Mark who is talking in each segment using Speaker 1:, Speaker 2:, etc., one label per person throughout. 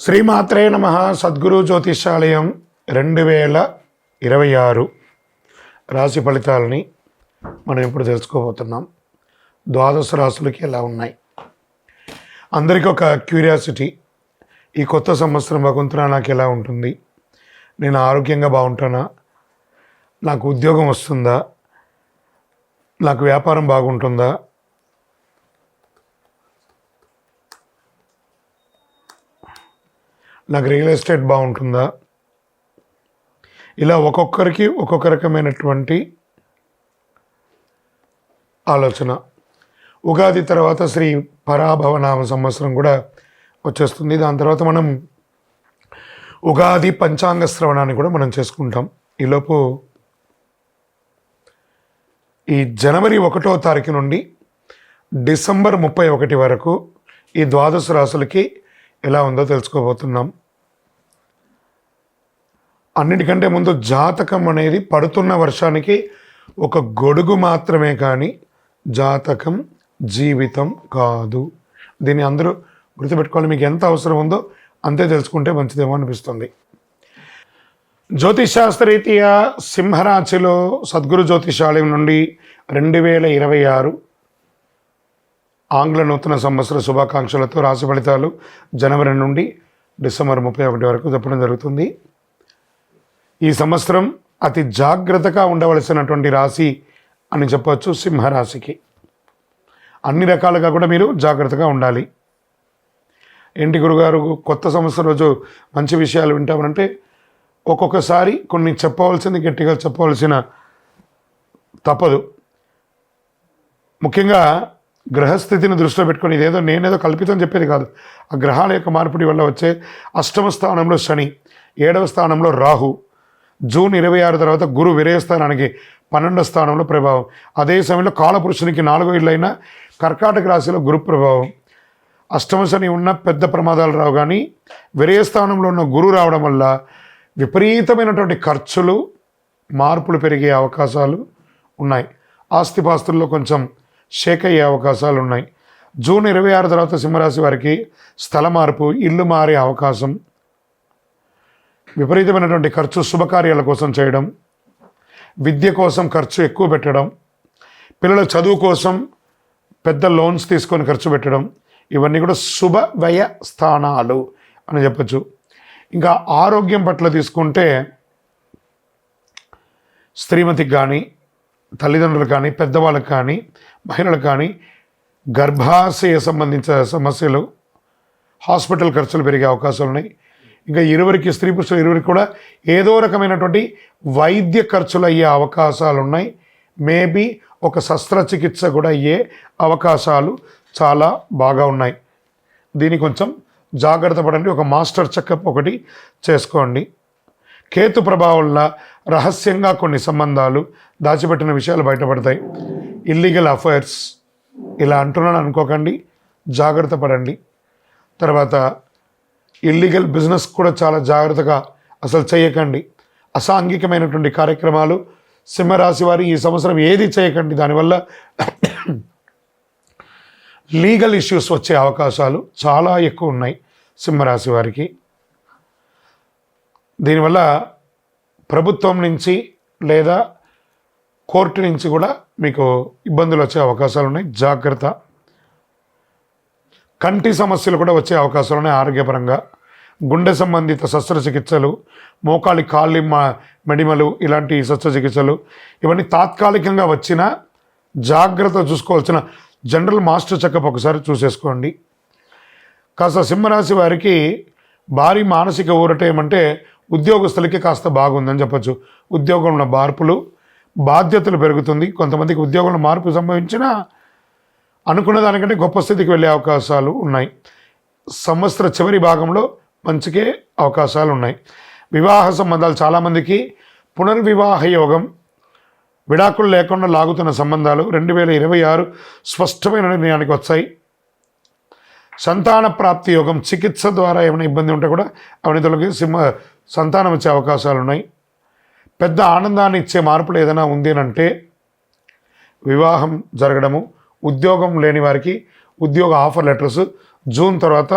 Speaker 1: శ్రీమాత్రే నమః. సద్గురు జ్యోతిషాలయం 2026 రాశి ఫలితాలని మనం ఇప్పుడు తెలుసుకోబోతున్నాం. ద్వాదశ రాశులకి ఎలా ఉన్నాయి? అందరికీ ఒక క్యూరియాసిటీ, ఈ కొత్త సంవత్సరం భగవంతుడా నాకు ఎలా ఉంటుంది? నేను ఆరోగ్యంగా బాగుంటానా? నాకు ఉద్యోగం వస్తుందా? నాకు వ్యాపారం బాగుంటుందా? నాకు రియల్ ఎస్టేట్ బాగుంటుందా? ఇలా ఒక్కొక్కరికి ఒక్కొక్క రకమైనటువంటి ఆలోచన. ఉగాది తర్వాత శ్రీ పరాభవనామ సంవత్సరం కూడా వచ్చేస్తుంది. దాని తర్వాత మనం ఉగాది పంచాంగ శ్రవణాన్ని కూడా మనం చేసుకుంటాం. ఈలోపు ఈ జనవరి 1వ తారీఖు నుండి డిసెంబర్ 31 వరకు ఈ ద్వాదశ రాశులకి ఎలా ఉందో తెలుసుకోబోతున్నాం. అన్నిటికంటే ముందు జాతకం అనేది పడుతున్న వర్షానికి ఒక గొడుగు మాత్రమే, కానీ జాతకం జీవితం కాదు. దీన్ని అందరూ గుర్తుపెట్టుకోవాలి. మీకు ఎంత అవసరం ఉందో అంతే తెలుసుకుంటే మంచిదేమో అనిపిస్తుంది. జ్యోతిషాస్త్రరీత్యా సింహరాశిలో సద్గురు జ్యోతిషాలయం నుండి 2026 ఆంగ్ల నూతన సంవత్సర శుభాకాంక్షలతో రాశి ఫలితాలు జనవరి నుండి డిసెంబర్ 31 వరకు చెప్పడం జరుగుతుంది. ఈ సంవత్సరం అతి జాగ్రత్తగా ఉండవలసినటువంటి రాశి అని చెప్పవచ్చు సింహరాశికి. అన్ని రకాలుగా కూడా మీరు జాగ్రత్తగా ఉండాలి. ఏంటి గురుగారు కొత్త సంవత్సరం రోజు మంచి విషయాలు వింటామనంటే, ఒక్కొక్కసారి కొన్ని చెప్పవలసింది గట్టిగా చెప్పవలసిన తప్పదు. ముఖ్యంగా గ్రహస్థితిని దృష్టిలో పెట్టుకొని, నేనేదో కల్పితం చెప్పేది కాదు. ఆ గ్రహాల యొక్క మార్పిడి వల్ల వచ్చే అష్టమ స్థానంలో శని, 7వ స్థానంలో రాహు, జూన్ 26 తర్వాత గురు విరయస్థానానికి 12వ స్థానంలో ప్రభావం. అదే సమయంలో కాలపురుషునికి 4వ ఇళ్ళైన కర్కాటక రాశిలో గురు ప్రభావం. అష్టమ శని ఉన్న పెద్ద ప్రమాదాలు రావు, కానీ విరయస్థానంలో ఉన్న గురు రావడం వల్ల విపరీతమైనటువంటి ఖర్చులు, మార్పులు పెరిగే అవకాశాలు ఉన్నాయి. ఆస్తిపాస్తుల్లో కొంచెం షేక్ అయ్యే అవకాశాలు ఉన్నాయి. జూన్ 26 తర్వాత సింహరాశి వారికి స్థల మార్పు, ఇల్లు మారే అవకాశం, విపరీతమైనటువంటి ఖర్చు శుభకార్యాల కోసం చేయడం, విద్య కోసం ఖర్చు ఎక్కువ పెట్టడం, పిల్లల చదువు కోసం పెద్ద లోన్స్ తీసుకొని ఖర్చు పెట్టడం, ఇవన్నీ కూడా శుభ వ్యయ స్థానాలు అని చెప్పచ్చు. ఇంకా ఆరోగ్యం పట్ల తీసుకుంటే స్త్రీమతికి కానీ, తల్లిదండ్రులకు కానీ, పెద్దవాళ్ళకి కానీ, మహిళలకు కానీ గర్భాశయ సంబంధించిన సమస్యలు, హాస్పిటల్ ఖర్చులు పెరిగే అవకాశాలు ఉన్నాయి. ఇంకా స్త్రీ పురుషులు ఇరువురికి కూడా ఏదో రకమైనటువంటి వైద్య ఖర్చులు అయ్యే అవకాశాలు ఉన్నాయి. మేబీ ఒక శస్త్రచికిత్స కూడా అయ్యే అవకాశాలు చాలా బాగా ఉన్నాయి. దీన్ని కొంచెం జాగ్రత్త పడండి. ఒక మాస్టర్ చెకప్ ఒకటి చేసుకోండి. కేతు ప్రభావం వల్ల రహస్యంగా కొన్ని సంబంధాలు, దాచిపెట్టిన విషయాలు బయటపడతాయి. ఇల్లీగల్ అఫైర్స్ ఇలా అంటున్నాను అనుకోకండి, జాగ్రత్త పడండి. తర్వాత ఇల్లీగల్ బిజినెస్ కూడా చాలా జాగ్రత్తగా అసలు చేయకండి. అసాంఘికమైనటువంటి కార్యక్రమాలు సింహరాశి వారి ఈ సంవత్సరం ఏది చేయకండి. దానివల్ల లీగల్ ఇష్యూస్ వచ్చే అవకాశాలు చాలా ఎక్కువ ఉన్నాయి సింహరాశి వారికి. దీనివల్ల ప్రభుత్వం నుంచి లేదా కోర్టు నుంచి కూడా మీకు ఇబ్బందులు వచ్చే అవకాశాలు ఉన్నాయి. జాగ్రత్త. కంటి సమస్యలు కూడా వచ్చే అవకాశాలు ఉన్నాయి. ఆరోగ్యపరంగా గుండె సంబంధిత శస్త్రచికిత్సలు, మోకాలి కాళ్ళి మెడిమలు, ఇలాంటి శస్త్రచికిత్సలు ఇవన్నీ తాత్కాలికంగా వచ్చినా జాగ్రత్త చూసుకోవాల్సిన జనరల్ మాస్టర్ చెకప్ ఒకసారి చూసేసుకోండి. కాస్త సింహరాశి వారికి భారీ మానసిక ఊరట ఏమంటే, ఉద్యోగస్తులకి కాస్త బాగుందని చెప్పచ్చు. ఉద్యోగంలో మార్పులు, బాధ్యతలు పెరుగుతుంది. కొంతమందికి ఉద్యోగంలో మార్పు సంభవించినా అనుకున్న దానికంటే గొప్ప స్థితికి వెళ్ళే అవకాశాలు ఉన్నాయి. సంవత్సర చివరి భాగంలో మంచికే అవకాశాలు ఉన్నాయి. వివాహ సంబంధాలు చాలామందికి పునర్వివాహ యోగం, విడాకులు లేకుండా లాగుతున్న సంబంధాలు 2026 స్పష్టమైన నిర్ణయానికి వచ్చాయి. సంతాన ప్రాప్తి యోగం, చికిత్స ద్వారా ఏమైనా ఇబ్బంది ఉంటే కూడా అవన్నీ తొలగి సంతానం వచ్చే అవకాశాలు ఉన్నాయి. పెద్ద ఆనందాన్ని ఇచ్చే మార్పులు ఏదైనా ఉంది అంటే వివాహం జరగడము, ఉద్యోగం లేని వారికి ఉద్యోగ ఆఫర్ లెటర్స్ జూన్ తర్వాత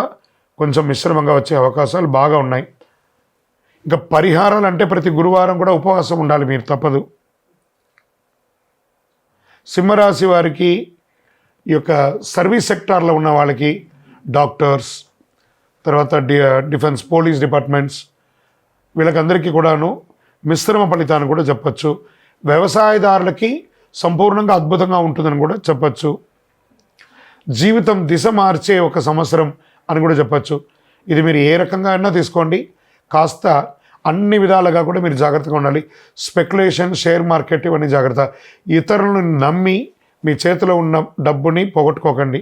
Speaker 1: కొంచెం మిశ్రమంగా వచ్చే అవకాశాలు బాగా ఉన్నాయి. ఇంకా పరిహారాలు అంటే ప్రతి గురువారం కూడా ఉపవాసం ఉండాలి మీరు, తప్పదు. సింహరాశి వారికి ఈ యొక్క సర్వీస్ సెక్టార్లో ఉన్న వాళ్ళకి, డాక్టర్స్, తర్వాత డిఫెన్స్, పోలీస్ డిపార్ట్మెంట్స్, వీళ్ళకందరికీ కూడాను మిశ్రమ ఫలితాన్ని కూడా చెప్పచ్చు. వ్యవసాయదారులకి సంపూర్ణంగా అద్భుతంగా ఉంటుందని కూడా చెప్పచ్చు. జీవితం దిశ మార్చే ఒక సంవత్సరం అని కూడా చెప్పచ్చు. ఇది మీరు ఏ రకంగా అయినా తీసుకోండి, కాస్త అన్ని విధాలుగా కూడా మీరు జాగ్రత్తగా ఉండాలి. స్పెక్యులేషన్, షేర్ మార్కెట్ ఇవన్నీ జాగ్రత్త. ఇతరులను నమ్మి మీ చేతిలో ఉన్న డబ్బుని పోగొట్టుకోకండి.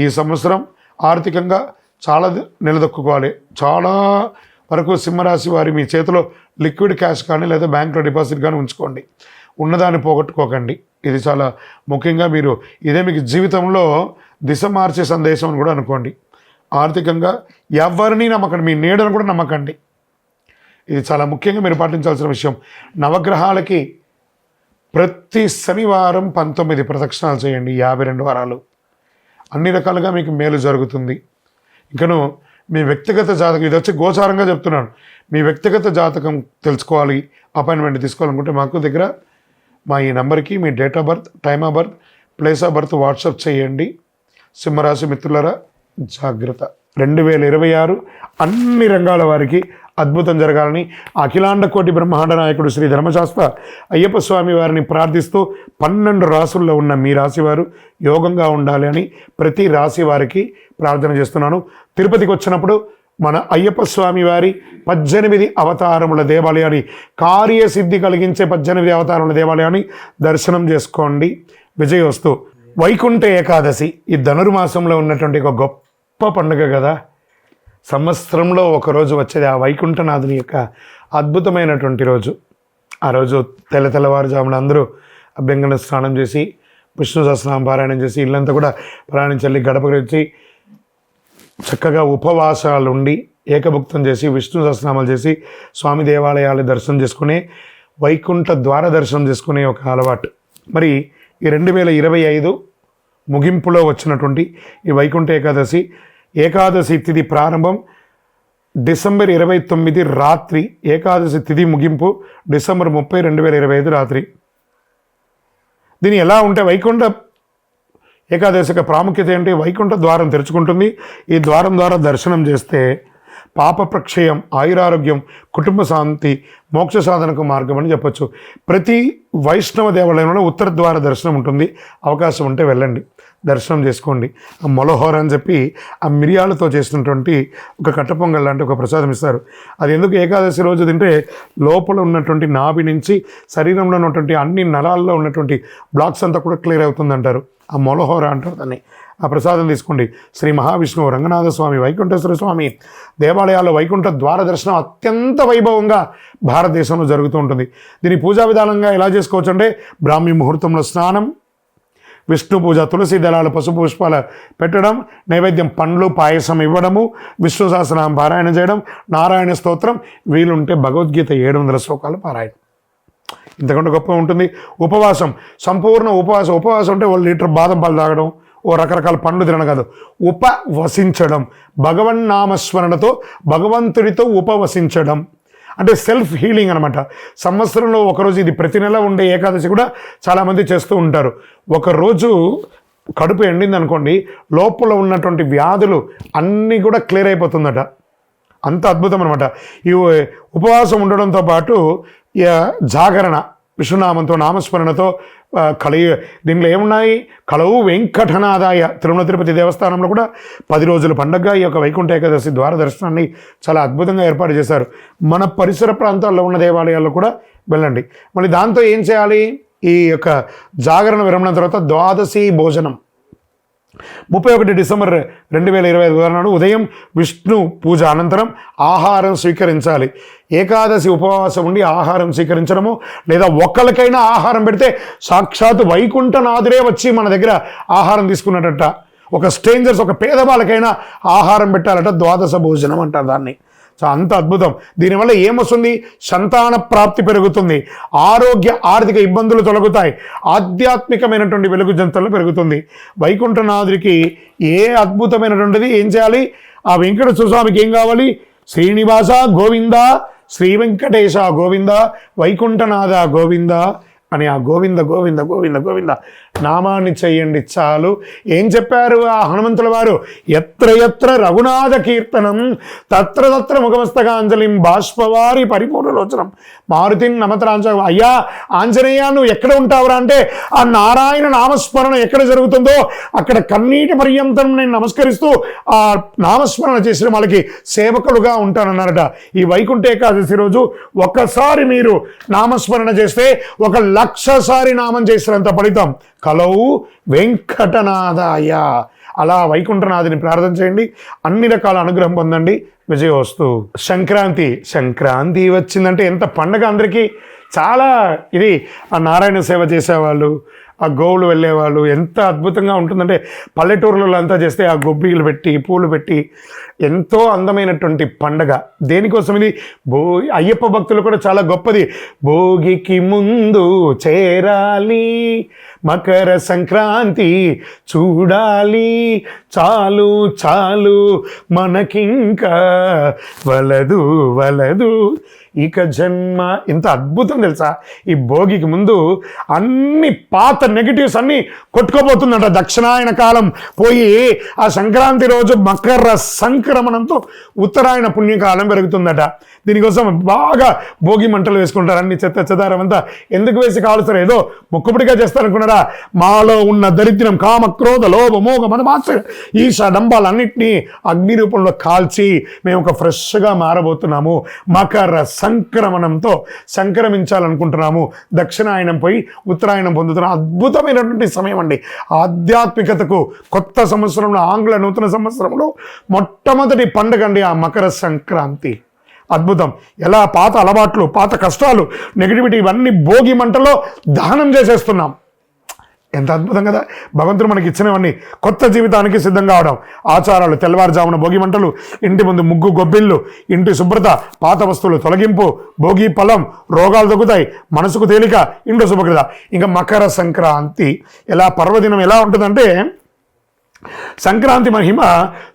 Speaker 1: ఈ సంవత్సరం ఆర్థికంగా చాలా నిలదొక్కుకోవాలి. చాలా వరకు సింహరాశి వారి మీ చేతిలో లిక్విడ్ క్యాష్ కానీ లేదా బ్యాంకులో డిపాజిట్ కానీ ఉంచుకోండి. ఉన్నదాన్ని పోగొట్టుకోకండి. ఇది చాలా ముఖ్యంగా మీరు ఇదే మీకు జీవితంలో దిశ మార్చే సందేశం అని కూడా అనుకోండి. ఆర్థికంగా ఎవరిని నమ్మకండి, మీ నీడను కూడా నమ్మకండి. ఇది చాలా ముఖ్యంగా మీరు పాటించాల్సిన విషయం. నవగ్రహాలకి ప్రతి శనివారం 19 ప్రదక్షిణాలు చేయండి, 52 వారాలు. అన్ని రకాలుగా మీకు మేలు జరుగుతుంది. ఇంకను మీ వ్యక్తిగత జాతకం, ఇది వచ్చి గోచారంగా చెప్తున్నాను, మీ వ్యక్తిగత జాతకం తెలుసుకోవాలి, అపాయింట్మెంట్ తీసుకోవాలనుకుంటే మాకు దగ్గర మా ఈ నెంబర్కి మీ date of birth, time of birth, place of birth WhatsApp చేయండి. సింహరాశి మిత్రులారా జాగ్రత్త. 2026 అన్ని రంగాల వారికి అద్భుతం జరగాలని అఖిలాండ కోటి బ్రహ్మాండ నాయకుడు శ్రీ ధర్మశాస్త్ర అయ్యప్ప స్వామి వారిని ప్రార్థిస్తూ 12 రాసుల్లో ఉన్న మీ రాశి వారు యోగంగా ఉండాలి అని ప్రతి రాశి వారికి ప్రార్థన చేస్తున్నాను. తిరుపతికి వచ్చినప్పుడు మన అయ్యప్ప స్వామి వారి 18 అవతారముల దేవాలయాన్ని, కార్యసిద్ధి కలిగించే 18 అవతారముల దేవాలయాన్ని దర్శనం చేసుకోండి. విజయోస్తు. వైకుంఠ ఏకాదశి ఈ ధనుర్మాసంలో ఉన్నటువంటి ఒక గొప్ప పండుగ కదా. సంవత్సరంలో ఒకరోజు వచ్చేది ఆ వైకుంఠనాథుని యొక్క అద్భుతమైనటువంటి రోజు. ఆ రోజు తెల్లవారుజామున అందరూ అభ్యంగన స్నానం చేసి, విష్ణు సహస్రనామ పారాయణం చేసి, ఇల్లంతా కూడా ప్రాణించల్లి గడప వచ్చి చక్కగా ఉపవాసాలు ఉండి ఏకభుక్తం చేసి విష్ణు సహస్రనామాలు చేసి స్వామి దేవాలయాలు దర్శనం చేసుకునే, వైకుంఠ ద్వార దర్శనం చేసుకునే ఒక అలవాటు. మరి ఈ 2025 ముగింపులో వచ్చినటువంటి ఈ వైకుంఠ ఏకాదశి తిథి ప్రారంభం డిసెంబర్ 29 రాత్రి, ఏకాదశి తిథి ముగింపు డిసెంబర్ 30, 2025 రాత్రి. దీని ఎలా ఉంటే వైకుంఠ ఏకాదశి యొక్క ప్రాముఖ్యత ఏంటి? వైకుంఠ ద్వారం తెరుచుకుంటుంది. ఈ ద్వారం ద్వారా దర్శనం చేస్తే పాప ప్రక్షయం, ఆయురారోగ్యం, కుటుంబ శాంతి, మోక్ష సాధనకు మార్గం అని చెప్పచ్చు. ప్రతి వైష్ణవ దేవాలయంలో ఉత్తర ద్వార దర్శనం ఉంటుంది. అవకాశం ఉంటే వెళ్ళండి, దర్శనం చేసుకోండి. ఆ మొలహోర అని చెప్పి ఆ మిరియాలతో చేసినటువంటి ఒక కట్టపొంగల్ లాంటి ఒక ప్రసాదం ఇస్తారు. అది ఎందుకు ఏకాదశి రోజు తింటే లోపల ఉన్నటువంటి నాభి నుంచి శరీరంలో ఉన్నటువంటి అన్ని నరాల్లో ఉన్నటువంటి బ్లాక్స్ అంతా కూడా క్లియర్ అవుతుందంటారు. ఆ మొలహోర అంటారు దాన్ని. ఆ ప్రసాదం తీసుకోండి. శ్రీ మహావిష్ణువు, రంగనాథ స్వామి, వైకుంఠేశ్వర స్వామి దేవాలయాల్లో వైకుంఠ ద్వార దర్శనం అత్యంత వైభవంగా భారతదేశంలో జరుగుతూ ఉంటుంది. దీని పూజా విధానంగా ఎలా చేసుకోవచ్చు అంటే బ్రాహ్మీ ముహూర్తంలో స్నానం, విష్ణు పూజ, తులసి దళాలు, పసుపు పుష్పాలు పెట్టడం, నైవేద్యం పండ్లు, పాయసం ఇవ్వడము, విష్ణు సహస్రనామం పారాయణ చేయడం, నారాయణ స్తోత్రం, వీలుంటే భగవద్గీత 700 శ్లోకాలు పారాయణం. ఇంతకంటే గొప్ప ఉంటుంది. ఉపవాసం, సంపూర్ణ ఉపవాసం అంటే 1 లీటర్ బాదం పాలు తాగడం, ఓ రకరకాల పండ్లు తినడం కాదు, ఉపవసించడం. భగవన్నామస్మరణతో భగవంతుడితో ఉపవసించడం అంటే సెల్ఫ్ హీలింగ్ అనమాట. సంవత్సరంలో ఒకరోజు, ఇది ప్రతి నెల ఉండే ఏకాదశి కూడా చాలామంది చేస్తూ ఉంటారు. ఒకరోజు కడుపు ఎండింది అనుకోండి, లోపల ఉన్నటువంటి వ్యాధులు అన్నీ కూడా క్లియర్ అయిపోతుందట. అంత అద్భుతం అనమాట. ఈ ఉపవాసం ఉండడంతో పాటు జాగరణ, విష్ణునామంతో, నామస్మరణతో దీనిలో ఏమున్నాయి? కలవు వెంకటనాదాయ. తిరుమల తిరుపతి దేవస్థానంలో కూడా 10 రోజుల పండుగగా ఈ యొక్క వైకుంఠ ఏకాదశి ద్వార దర్శనాన్ని చాలా అద్భుతంగా ఏర్పాటు చేశారు. మన పరిసర ప్రాంతాల్లో ఉన్న దేవాలయాల్లో కూడా వెళ్ళండి. మళ్ళీ దాంతో ఏం చేయాలి? ఈ యొక్క జాగరణ విరమణ తర్వాత ద్వాదశి భోజనం 31 డిసెంబర్ 2025 నాడు ఉదయం విష్ణు పూజ అనంతరం ఆహారం స్వీకరించాలి. ఏకాదశి ఉపవాసం ఉండి ఆహారం స్వీకరించడము, లేదా ఒక్కరికైనా ఆహారం పెడితే సాక్షాత్ వైకుంఠనాథుడే వచ్చి మన దగ్గర ఆహారం తీసుకున్నట్ట. ఒక స్ట్రేంజర్స్, ఒక పేదవాళ్ళకైనా ఆహారం పెట్టాలట. ద్వాదశ భోజనం అంటారు దాన్ని. అంత అద్భుతం. దీనివల్ల ఏమొస్తుంది? సంతాన ప్రాప్తి పెరుగుతుంది, ఆర్థిక ఇబ్బందులు తొలగుతాయి, ఆధ్యాత్మికమైనటువంటి వెలుగు జంతలు పెరుగుతుంది. వైకుంఠనాథుడికి ఏ అద్భుతమైనటువంటిది ఏం చేయాలి? ఆ వెంకటేశ్వర స్వామికి ఏం కావాలి? శ్రీనివాస గోవింద, శ్రీ వెంకటేశ గోవింద, వైకుంఠనాథ గోవింద అని ఆ గోవింద గోవింద గోవింద గోవింద నామాన్ని చెయ్యండి చాలు. ఏం చెప్పారు ఆ హనుమంతుల వారు? ఎత్ర ఎత్ర రఘునాథ కీర్తనం తత్ర తత్ర ముఖమస్తకాంజలిం బాష్పవారి పరిపూర్ణలోచనం మారుతిని నమతరాంజ. అయ్యా ఆంజనేయ, నువ్వు ఎక్కడ ఉంటావురా అంటే, ఆ నారాయణ నామస్మరణ ఎక్కడ జరుగుతుందో అక్కడ కన్నీటి పర్యంతం నేను నమస్కరిస్తూ ఆ నామస్మరణ చేసిన వాళ్ళకి సేవకులుగా ఉంటానన్నారట. ఈ వైకుంఠ ఏకాదశి రోజు ఒక్కసారి మీరు నామస్మరణ చేస్తే 1,00,000 సారి నామం చేసినంత ఫలితం. కలవు వెంకటనాథాయ. అలా వైకుంఠనాథుని ప్రార్థన చేయండి, అన్ని రకాల అనుగ్రహం పొందండి. విజయోస్తు. సంక్రాంతి వచ్చిందంటే ఎంత పండగ అందరికీ. చాలా ఇది ఆ నారాయణ సేవ చేసేవాళ్ళు, ఆ గోవులు వెళ్ళేవాళ్ళు ఎంత అద్భుతంగా ఉంటుందంటే, పల్లెటూరులలో అంతా చేస్తే ఆ గొబ్బిలు పెట్టి పూలు పెట్టి ఎంతో అందమైనటువంటి పండగ. దేనికోసం ఇది? అయ్యప్ప భక్తులు కూడా చాలా గొప్పది. భోగికి ముందు చేరాలి, మకర సంక్రాంతి చూడాలి, చాలు చాలు మనకింకా వలదు వలదు ఇక జన్మ. ఇంత అద్భుతం తెలుసా? ఈ భోగికి ముందు అన్ని పాత నెగిటివ్స్ అన్నీ కొట్టుకోబోతుందట. దక్షిణాయన కాలం పోయి ఆ సంక్రాంతి రోజు మకర సంక్రమణంతో ఉత్తరాయణ పుణ్యకాలం పెరుగుతుందట. దీనికోసం బాగా భోగి మంటలు వేసుకుంటారు. అన్ని చెత్త చెదారం అంతా ఎందుకు వేసి కాలుస్తారు? ఏదో మొక్కుబడిగా చేస్తారనుకున్నారా? మాలో ఉన్న దరిద్రం, కామ క్రోధ లోభ మోగ మదమాత్సర్య ఈశ డంబాలన్నింటినీ అగ్ని రూపంలో కాల్చి మేము ఒక ఫ్రెష్గా మారబోతున్నాము. మకర సంక్రమణంతో సంక్రమించాలనుకుంటున్నాము. దక్షిణాయనం పోయి ఉత్తరాయణం పొందుతున్నాం. అద్భుతమైనటువంటి సమయం అండి ఆధ్యాత్మికతకు. కొత్త సంవత్సరంలో, ఆంగ్ల నూతన సంవత్సరంలో మొట్టమొదటి పండుగ అండి ఆ మకర సంక్రాంతి. అద్భుతం. ఎలా పాత అలవాట్లు, పాత కష్టాలు, నెగిటివిటీ ఇవన్నీ భోగి మంటలో దహనం చేసేస్తున్నాం. ఎంత అద్భుతం కదా! భగవంతుడు మనకి ఇచ్చినవన్నీ కొత్త జీవితానికి సిద్ధంగా అవడం. ఆచారాలు, తెల్లవారుజామున భోగి మంటలు, ఇంటి ముందు ముగ్గు గొబ్బిళ్ళు, ఇంటి శుభ్రత, పాత వస్తువులు తొలగింపు, భోగి ఫలం, రోగాలు తగ్గుతాయి, మనసుకు తేలిక, ఇంట్లో శుభ్రత. ఇంకా మకర సంక్రాంతి ఎలా పర్వదినం ఎలా ఉంటుందంటే, సంక్రాంతి మహిమ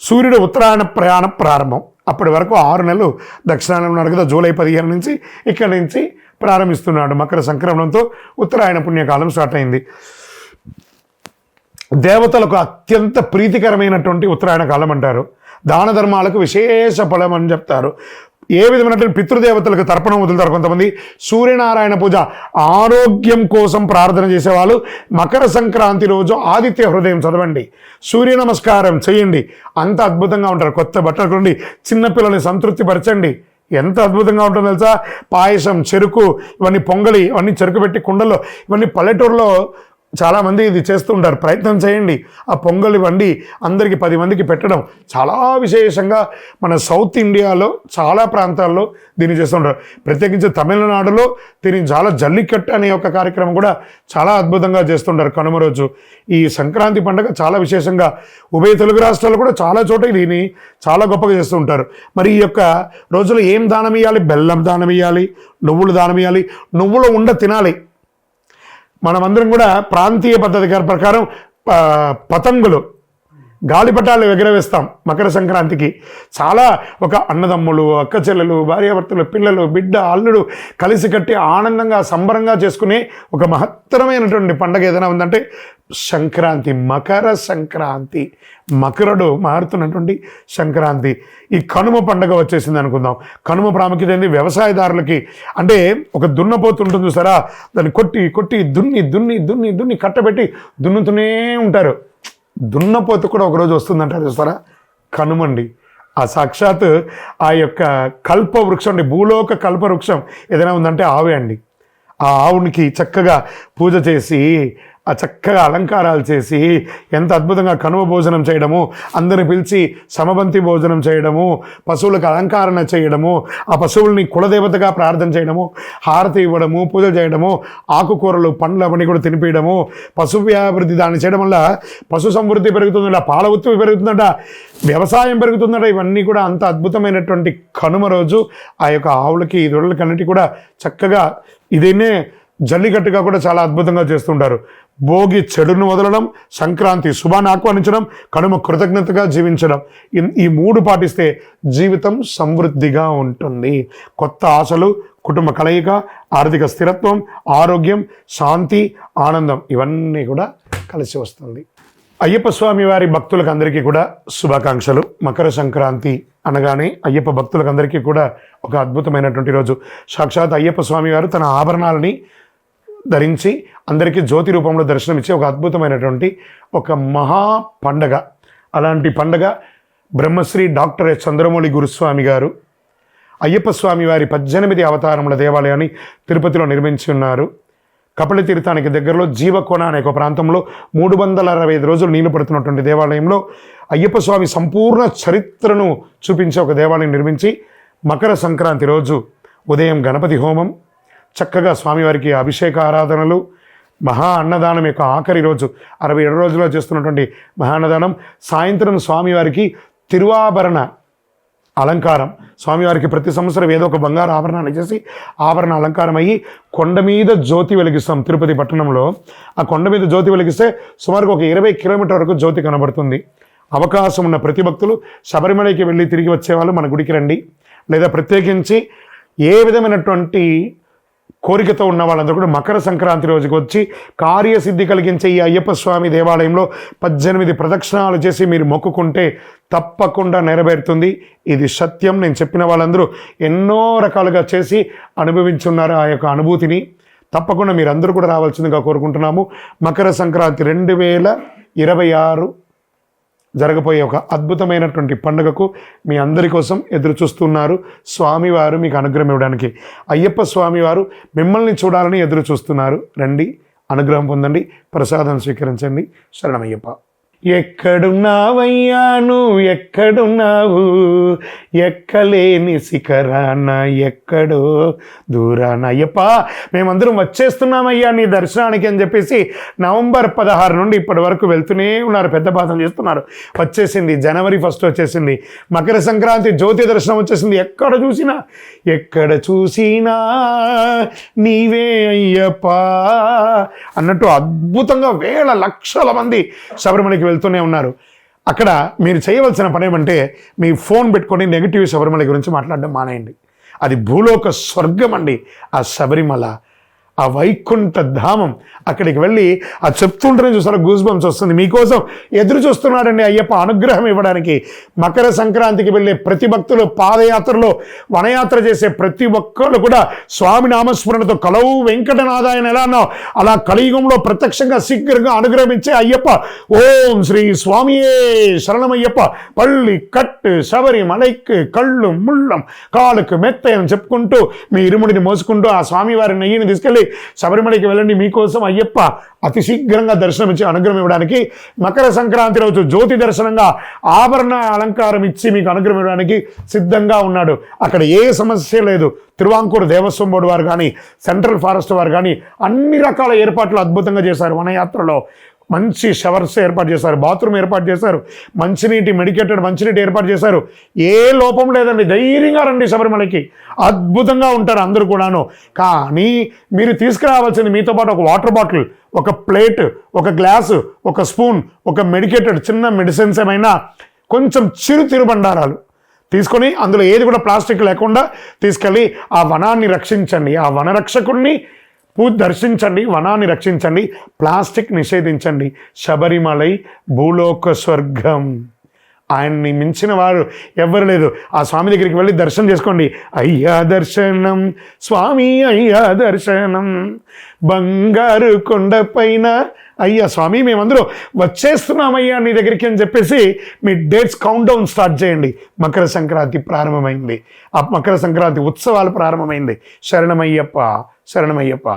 Speaker 1: సూర్యుడు ఉత్తరాయణ ప్రయాణ ప్రారంభం. అప్పటి వరకు 6 నెలలు దక్షిణాయనం నడుగుతా. జూలై 15 నుంచి ఇక్కడి నుంచి ప్రారంభిస్తున్నాడు. మకర సంక్రమణంతో ఉత్తరాయణ పుణ్యకాలం స్టార్ట్ అయింది. దేవతలకు అత్యంత ప్రీతికరమైనటువంటి ఉత్తరాయణ కాలం అంటారు. దాన ధర్మాలకు విశేష ఫలం అని చెప్తారు. ఏ విధమైనటువంటి పితృదేవతలకు తర్పణం వదులుతారు కొంతమంది. సూర్యనారాయణ పూజ, ఆరోగ్యం కోసం ప్రార్థన చేసేవాళ్ళు మకర సంక్రాంతి రోజు ఆదిత్య హృదయం చదవండి, సూర్య నమస్కారం చేయండి. అంత అద్భుతంగా ఉంటారు. కొత్త బట్టలు కొండి, చిన్నపిల్లల్ని సంతృప్తి పరచండి. ఎంత అద్భుతంగా ఉంటుందో తెలుసా? పాయసం, చెరుకు, ఇవన్నీ పొంగలి, ఇవన్నీ చెరుకు పెట్టి కుండల్లో, ఇవన్నీ పల్లెటూరులో చాలామంది ఇది చేస్తుంటారు. ప్రయత్నం చేయండి. ఆ పొంగలి వండి అందరికీ 10 మందికి పెట్టడం చాలా విశేషంగా. మన సౌత్ ఇండియాలో చాలా ప్రాంతాల్లో దీన్ని చేస్తుంటారు. ప్రత్యేకించి తమిళనాడులో దీన్ని చాలా జల్లికట్టు అనే ఒక కార్యక్రమం కూడా చాలా అద్భుతంగా చేస్తుంటారు కనుమ రోజు. ఈ సంక్రాంతి పండుగ చాలా విశేషంగా ఉభయ తెలుగు రాష్ట్రాలు కూడా చాలా చోట దీన్ని చాలా గొప్పగా చేస్తూ ఉంటారు. మరి ఈ యొక్క రోజులో ఏం దానం ఇవ్వాలి? బెల్లం దానం ఇవ్వాలి, నువ్వులు దానం ఇవ్వాలి, నువ్వుల ఉండ తినాలి. మనమందరం కూడా ప్రాంతీయ పద్ధతి ప్రకారం పతంగులు, గాలిపటాలు ఎగరవేస్తాం మకర సంక్రాంతికి. చాలా ఒక అన్నదమ్ములు, అక్క చెల్లెలు, భార్యాభర్తలు, పిల్లలు, బిడ్డ, అల్లుడు కలిసి కట్టి ఆనందంగా సంబరంగా చేసుకునే ఒక మహత్తరమైనటువంటి పండుగ ఏదైనా ఉందంటే సంక్రాంతి. మకర సంక్రాంతి, మకరుడు మారుతున్నటువంటి సంక్రాంతి. ఈ కనుమ పండుగ వచ్చేసింది అనుకుందాం. కనుమ ప్రాముఖ్యత ఏంది? వ్యవసాయదారులకి. అంటే ఒక దున్నపోతు ఉంటుంది సరా, దాన్ని కొట్టి కొట్టి దున్ని దున్ని దున్ని దున్ని కట్టబెట్టి దున్నుతూనే ఉంటారు. దున్నపోతు కూడా ఒకరోజు వస్తుందంటారు చూస్తారా, కనుమండి. ఆ సాక్షాత్ ఆ యొక్క కల్ప వృక్షం అండి, భూలోక కల్ప వృక్షం ఏదైనా ఉందంటే ఆవే అండి. ఆ ఆవునికి చక్కగా పూజ చేసి, ఆ చక్కగా అలంకారాలు చేసి, ఎంత అద్భుతంగా కనుమ భోజనం చేయడము, అందరిని పిలిచి సమబంతి భోజనం చేయడము, పశువులకు అలంకరణ చేయడము, ఆ పశువుల్ని కులదేవతగా ప్రార్థన చేయడము, హారతి ఇవ్వడము, పూజలు చేయడము, ఆకుకూరలు, పండ్లు అవన్నీ కూడా తినిపించడము, పశు వ్యాభివృద్ధి దాన్ని చేయడం వల్ల పశు సమృద్ధి పెరుగుతుందట, పాల ఉత్పత్తి పెరుగుతుందట, వ్యవసాయం పెరుగుతుందట. ఇవన్నీ కూడా అంత అద్భుతమైనటువంటి కనుమ రోజు ఆ యొక్క ఆవులకి, దొరలకి అన్నిటి కూడా చక్కగా ఇదేనే జల్లికట్టుగా కూడా చాలా అద్భుతంగా చేస్తుంటారు. భోగి చెడును వదలడం, సంక్రాంతి శుభాన్ని ఆహ్వానించడం, కనుమ కృతజ్ఞతగా జీవించడం. ఈ 3 పాటిస్తే జీవితం సమృద్ధిగా ఉంటుంది. కొత్త ఆశలు, కుటుంబ కలయిక, ఆర్థిక స్థిరత్వం, ఆరోగ్యం, శాంతి, ఆనందం ఇవన్నీ కూడా కలిసి వస్తుంది. అయ్యప్ప స్వామి వారి భక్తులకు అందరికీ కూడా శుభాకాంక్షలు. మకర సంక్రాంతి అనగానే అయ్యప్ప భక్తులకు అందరికీ కూడా ఒక అద్భుతమైనటువంటి రోజు. సాక్షాత్ అయ్యప్ప స్వామి వారు తన ఆభరణాలని ధరించి అందరికీ జ్యోతి రూపంలో దర్శనమిచ్చే ఒక అద్భుతమైనటువంటి ఒక మహా పండగ. అలాంటి పండగ బ్రహ్మశ్రీ డాక్టర్ ఎస్ చంద్రమౌళి గురుస్వామి గారు అయ్యప్ప స్వామి వారి 18 అవతారముల దేవాలయాన్ని తిరుపతిలో నిర్మించి ఉన్నారు. కపిల తీర్థానికి దగ్గరలో జీవకోన అనే ఒక ప్రాంతంలో 365 రోజులు నీళ్లు పడుతున్నటువంటి దేవాలయంలో అయ్యప్ప స్వామి సంపూర్ణ చరిత్రను చూపించే ఒక దేవాలయం నిర్మించి మకర సంక్రాంతి రోజు ఉదయం గణపతి హోమం, చక్కగా స్వామివారికి అభిషేక ఆరాధనలు, మహా అన్నదానం యొక్క ఆఖరి రోజు 67 రోజుల్లో చేస్తున్నటువంటి మహా అన్నదానం, సాయంత్రం స్వామివారికి తిరువాభరణ అలంకారం. స్వామివారికి ప్రతి సంవత్సరం ఏదో ఒక బంగారు ఆభరణాన్ని చేసి ఆభరణ అలంకారం అయ్యి కొండ మీద జ్యోతి వెలిగిస్తాం. తిరుపతి పట్టణంలో ఆ కొండ మీద జ్యోతి వెలిగిస్తే సుమారుగా ఒక 20 కిలోమీటర్ వరకు జ్యోతి కనబడుతుంది. అవకాశం ఉన్న ప్రతి భక్తులు శబరిమలకి వెళ్ళి తిరిగి వచ్చేవాళ్ళు మన గుడికి రండి. లేదా ప్రత్యేకించి ఏ విధమైనటువంటి కోరికతో ఉన్న వాళ్ళందరూ కూడా మకర సంక్రాంతి రోజుకి వచ్చి కార్యసిద్ధి కలిగించే ఈ అయ్యప్ప స్వామి దేవాలయంలో 18 ప్రదక్షిణాలు చేసి మీరు మొక్కుకుంటే తప్పకుండా నెరవేరుతుంది. ఇది సత్యం. నేను చెప్పిన వాళ్ళందరూ ఎన్నో రకాలుగా చేసి అనుభవించున్నారు ఆ యొక్క అనుభూతిని. తప్పకుండా మీరందరూ కూడా రావాల్సిందిగా కోరుకుంటున్నాము. మకర సంక్రాంతి 2026 జరగబోయే ఒక అద్భుతమైనటువంటి పండుగకు మీ అందరి కోసం ఎదురు చూస్తున్నారు. స్వామివారు మీకు అనుగ్రహం ఇవ్వడానికి, అయ్యప్ప స్వామివారు మిమ్మల్ని చూడాలని ఎదురు చూస్తున్నారు. రండి, అనుగ్రహం పొందండి, ప్రసాదం స్వీకరించండి. శరణమయ్యప్ప. ఎక్కడున్నావయ్యా నువ్వు ఎక్కడున్నావు, ఎక్కలేని శిఖరాన ఎక్కడో దూరాన. అయ్యప్ప మేమందరం వచ్చేస్తున్నామయ్యా నీ దర్శనానికి అని చెప్పేసి నవంబర్ 16 నుండి ఇప్పటి వరకు వెళ్తూనే ఉన్నారు. పెద్ద బాధం చేస్తున్నారు. వచ్చేసింది జనవరి 1 వచ్చేసింది. మకర సంక్రాంతి జ్యోతి దర్శనం వచ్చేసింది. ఎక్కడ చూసినా నీవే అయ్యప్ప అన్నట్టు అద్భుతంగా వేల లక్షల మంది శబరిమలకి వెళ్తూనే ఉన్నారు. అక్కడ మీరు చేయవలసిన పని ఏమంటే మీ ఫోన్ పెట్టుకొని నెగిటివ్ శబరిమల గురించి మాట్లాడడం మానేయండి. అది భూలోక స్వర్గం అండి ఆ శబరిమల, ఆ వైకుంఠ ధామం. అక్కడికి వెళ్ళి ఆ చెప్తుంటేనే చూసారా గూస్ బంప్స్ వస్తుంది. మీకోసం ఎదురు చూస్తున్నాడండి అయ్యప్ప అనుగ్రహం ఇవ్వడానికి. మకర సంక్రాంతికి వెళ్ళే ప్రతి భక్తులు, పాదయాత్రలో వనయాత్ర చేసే ప్రతి ఒక్కళ్ళు కూడా స్వామి నామస్మరణతో కలవు వెంకటనాథాయన ఎలా అన్నావు అలా కలియుగంలో ప్రత్యక్షంగా శీఘ్రంగా అనుగ్రహించే అయ్యప్ప. ఓం శ్రీ స్వామియే శరణమయ్యప్ప. పళ్ళి కట్టు శబరిమలైకి కళ్ళు ముళ్ళం కాలుకు మెత్త అని చెప్పుకుంటూ మీ ఇరుముడిని మోసుకుంటూ ఆ స్వామివారి నెయ్యిని తీసుకెళ్ళి శబరిమలకి వెళ్ళండి. మీకోసం అయ్యప్ప అతి శీఘ్రంగా దర్శనం ఇచ్చి అనుగ్రహం ఇవ్వడానికి మకర సంక్రాంతి రోజు జ్యోతి దర్శనంగా ఆభరణ అలంకారం ఇచ్చి మీకు అనుగ్రహం ఇవ్వడానికి సిద్ధంగా ఉన్నాడు. అక్కడ ఏ సమస్య లేదు. తిరువాంకూరు దేవస్వం బోర్డు వారు కానీ, సెంట్రల్ ఫారెస్ట్ వారు కానీ అన్ని రకాల ఏర్పాట్లు అద్భుతంగా చేశారు. వనయాత్రలో మంచి షవర్స్ ఏర్పాటు చేశారు, బాత్రూమ్ ఏర్పాటు చేశారు, మెడికేటెడ్ మంచినీటి ఏర్పాటు చేశారు. ఏ లోపం లేదండి. ధైర్యంగా రండి శబరిమలకి, అద్భుతంగా ఉంటారు అందరూ కూడాను. కానీ మీరు తీసుకురావాల్సింది మీతో పాటు ఒక వాటర్ బాటిల్, ఒక ప్లేట్, ఒక గ్లాసు, ఒక స్పూన్, ఒక మెడికేటెడ్ చిన్న మెడిసిన్స్ ఏమైనా, కొంచెం తిరుబండారాలు తీసుకొని అందులో ఏది కూడా ప్లాస్టిక్ లేకుండా తీసుకెళ్ళి ఆ వనాన్ని రక్షించండి. ఆ వనరక్షకుడిని దర్శించండి, వనాన్ని రక్షించండి, ప్లాస్టిక్ నిషేధించండి. శబరిమలై భూలోక స్వర్గం. ఆయన్ని మించిన వారు ఎవ్వరు లేదు. ఆ స్వామి దగ్గరికి వెళ్ళి దర్శనం చేసుకోండి. అయ్యా దర్శనం స్వామి, అయ్యా దర్శనం బంగారు కొండపైన. అయ్యా స్వామి మేమందరూ వచ్చేస్తున్నామయ్యా నీ దగ్గరికి అని చెప్పేసి మీ డేట్స్ కౌంట్ డౌన్ స్టార్ట్ చేయండి. మకర సంక్రాంతి ప్రారంభమైంది. ఆ మకర సంక్రాంతి ఉత్సవాలు ప్రారంభమైంది. శరణమయ్యప్ప, శరణమయ్యప్ప.